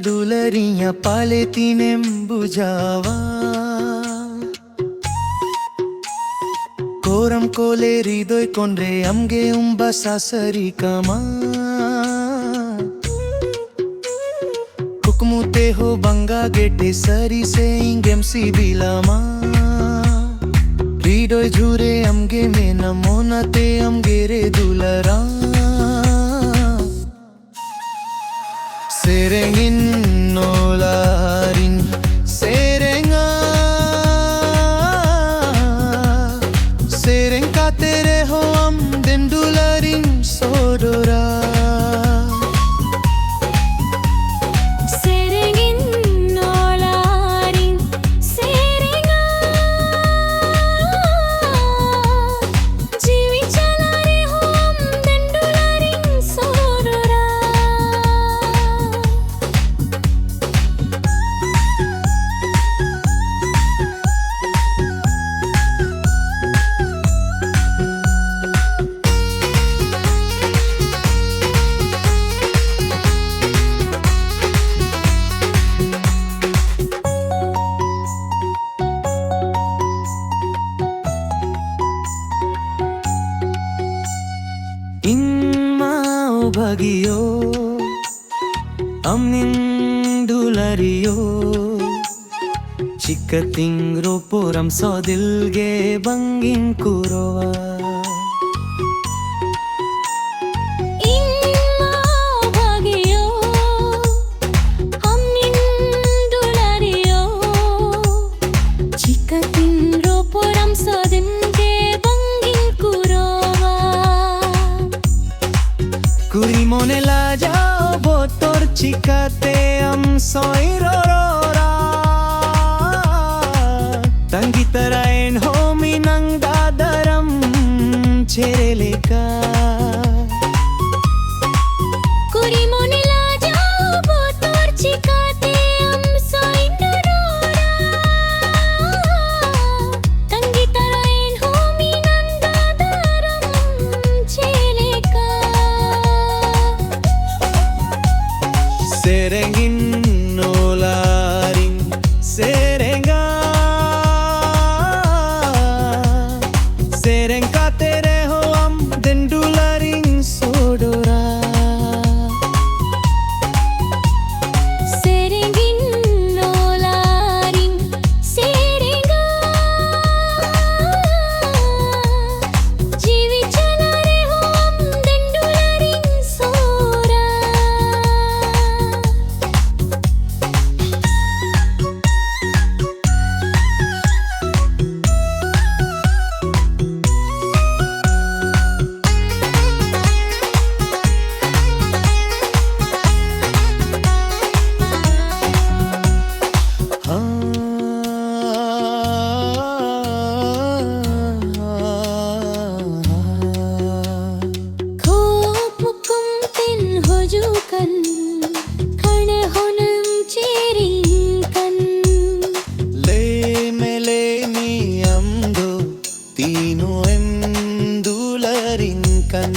dularinya paletinem bujawa koram kole ridoy konre amge umba sasari kama hukumute ho banga gete sari se ingem sibilama ridoy jhure amge mena monate amge re dulara serengin nolarin serenga sereng katere ho am dendularin sodora serengin nolarin serenga jivi chalare ho am dendularin sodora Bagio amnin dulariyo chikating roporam so dilge bangin kurova imma bhagiyo amnin dulariyo chikatin roporam so dilge bangin kurova Kuri mone la jao botor chikate am soirorora Tangi tarain homi nang dadaram chereleka kuri mone la jao botor chikate am soirorora tangi tarain homi nan dadaram cheleka serengin nolarin serenga sereng katere ho am dendularin sodora serengin nolarin serenga jivi chalare ho am dendularin sora Hujukan karena honam ceringkan le mele ni amdo tino em dularin kan